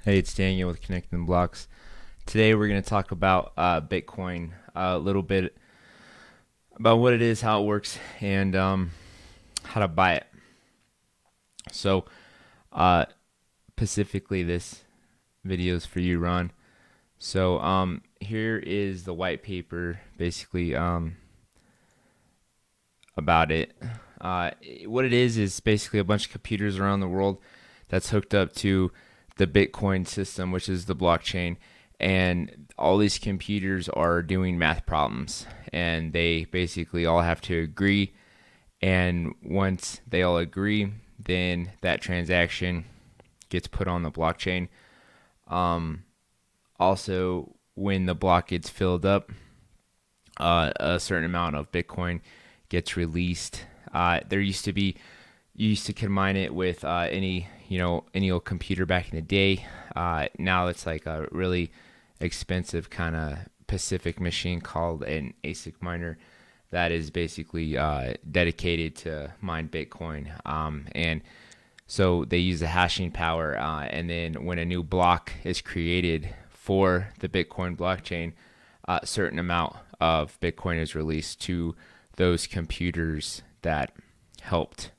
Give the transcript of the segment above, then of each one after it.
Hey, it's Daniel with Connecting the Blocks. Today we're going to talk about Bitcoin, a little bit about what it is, how it works, and how to buy it. So, uh, specifically, this video is for you, Ron. So, here is the white paper, basically about it. What it is basically a bunch of computers around the world that's hooked up to the Bitcoin system, which is the blockchain. And all these computers are doing math problems, and they basically all have to agree. And once they all agree, then that transaction gets put on the blockchain. Um, Also, when the block gets filled up, a certain amount of Bitcoin gets released. There used to be You used to combine it with any old computer back in the day. Now it's like a really expensive kind of Pacific machine called an ASIC miner that is basically dedicated to mine Bitcoin. And so they use the hashing power, and then when a new block is created for the Bitcoin blockchain, a certain amount of Bitcoin is released to those computers that helped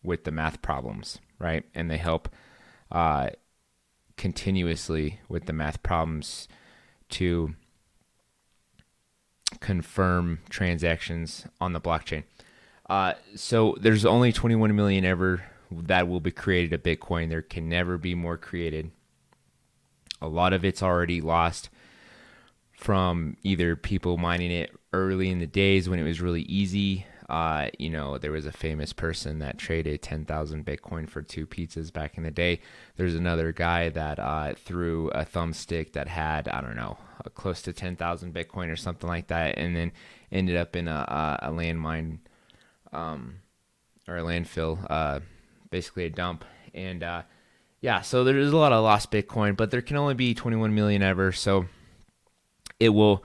with the math problems, right? And they help uh, continuously with the math problems to confirm transactions on the blockchain. So there's only 21 million ever that will be created of Bitcoin. There can never be more created. A lot of it's already lost from either people mining it early in the days when it was really easy. There was a famous person that traded 10,000 Bitcoin for two pizzas back in the day. There's another guy that threw a thumbstick that had, I don't know, close to 10,000 Bitcoin or something like that, and then ended up in a landmine or a landfill, basically a dump. And yeah, so there's a lot of lost Bitcoin, but there can only be 21 million ever. So it will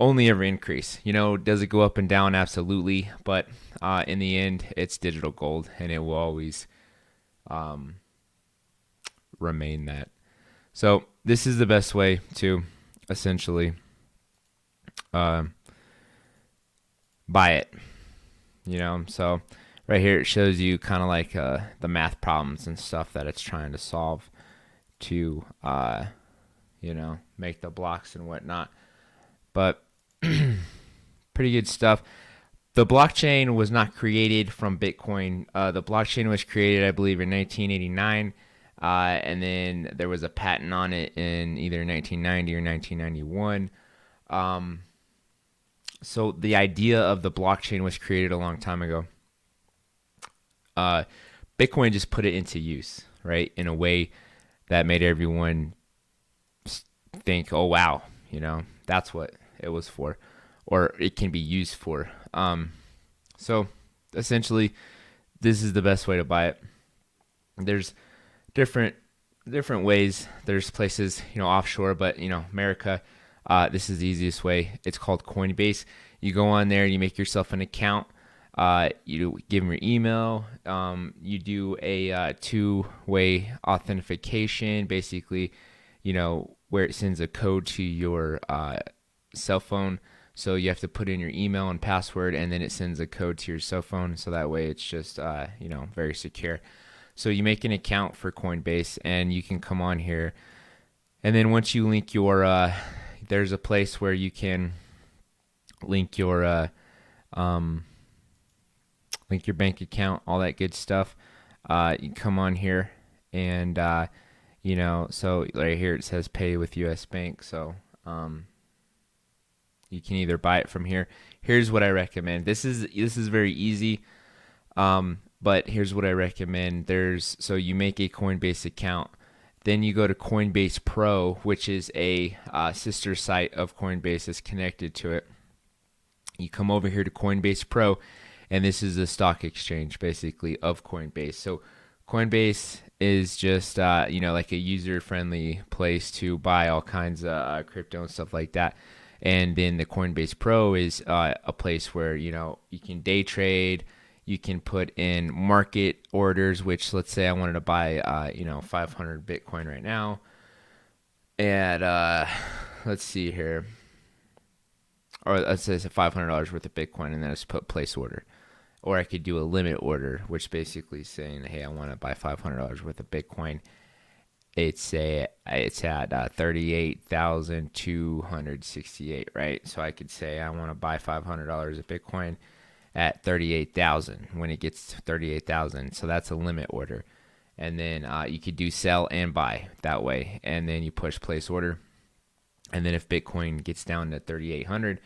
only ever increase. Does it go up and down? Absolutely. But in the end, it's digital gold, and it will always um, remain that. So this is the best way to essentially uh, buy it. So right here it shows you kind of like the math problems and stuff that it's trying to solve to make the blocks and whatnot. But pretty good stuff. The blockchain was not created from Bitcoin. The blockchain was created, I believe, in 1989, and then there was a patent on it in either 1990 or 1991. Um, so the idea of the blockchain was created a long time ago. Uh, Bitcoin just put it into use, right, in a way that made everyone think, "Oh wow, that's what it was for, or it can be used for." So essentially, this is the best way to buy it. There's different ways. There's places offshore, but America. This is the easiest way. It's called Coinbase. You go on there, you make yourself an account. You give them your email. You do a two-way authentication, basically, where it sends a code to your cell phone. So you have to put in your email and password, and then it sends a code to your cell phone. So that way it's just, very secure. So you make an account for Coinbase, and you can come on here. And then once you link there's a place where you can link link your bank account, all that good stuff. You come on here, and so right here it says pay with U.S. Bank. So you can either buy it from here. Here's what I recommend. This is very easy, but here's what I recommend. So you make a Coinbase account, then you go to Coinbase Pro, which is a sister site of Coinbase that's connected to it. You come over here to Coinbase Pro, and this is the stock exchange basically of Coinbase. So Coinbase is just like a user-friendly place to buy all kinds of crypto and stuff like that. And then the Coinbase Pro is a place where you can day trade. You can put in market orders, which let's say I wanted to buy 500 Bitcoin right now. And let's see here. Or let's say it's $500 worth of Bitcoin, and then I just put place order. Or I could do a limit order, which basically is saying, hey, I want to buy $500 worth of Bitcoin. It's at 38,268, right? So I could say I want to buy $500 of Bitcoin at 38,000 when it gets to 38,000. So that's a limit order. And then you could do sell and buy that way. And then you push place order. And then if Bitcoin gets down to 3,800,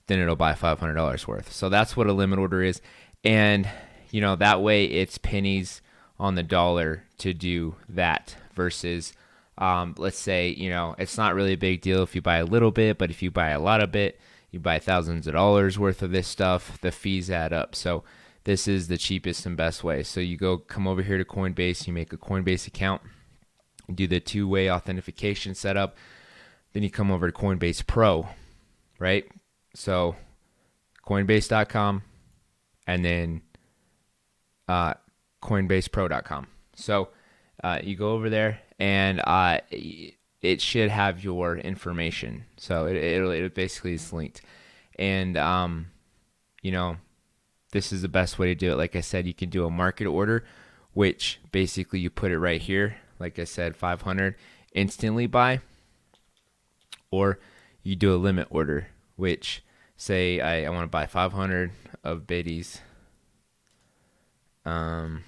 then it'll buy $500 worth. So that's what a limit order is. And, that way it's pennies on the dollar to do that versus, let's say, it's not really a big deal if you buy a little bit, but if you buy a lot of it, you buy thousands of dollars worth of this stuff, the fees add up. So this is the cheapest and best way. So you come over here to Coinbase, you make a Coinbase account, do the two-way authentication setup, then you come over to Coinbase Pro, right? So Coinbase.com and then CoinbasePro.com. So you go over there and it should have your information. So it basically is linked. And, this is the best way to do it. Like I said, you can do a market order, which basically you put it right here. Like I said, 500 instantly buy. Or you do a limit order, which say I want to buy 500 of biddies. When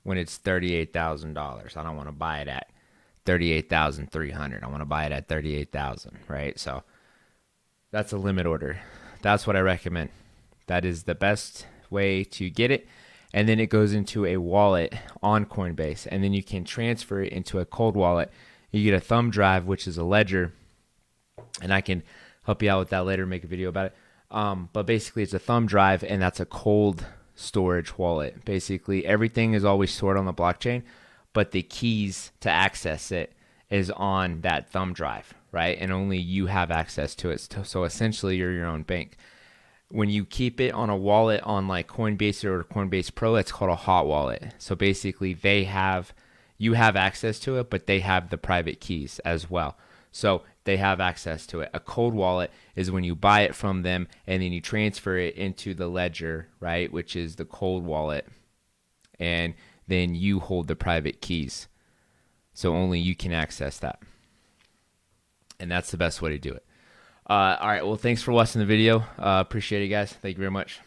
it's $38,000, I don't want to buy it at 38,300. I want to buy it at 38,000, right? So that's a limit order. That's what I recommend. That is the best way to get it. And then it goes into a wallet on Coinbase, and then you can transfer it into a cold wallet. You get a thumb drive, which is a ledger, and I can help you out with that later, make a video about it. But basically, it's a thumb drive, and that's a cold storage wallet. Basically, everything is always stored on the blockchain, but the keys to access it is on that thumb drive, right? And only you have access to it. So essentially, you're your own bank. When you keep it on a wallet on like Coinbase or Coinbase Pro, it's called a hot wallet. So basically you have access to it, but they have the private keys as well. So they have access to it. A cold wallet is when you buy it from them and then you transfer it into the ledger, right? Which is the cold wallet. And then you hold the private keys. So only you can access that. And that's the best way to do it. All right. Well, thanks for watching the video. Appreciate it, guys. Thank you very much.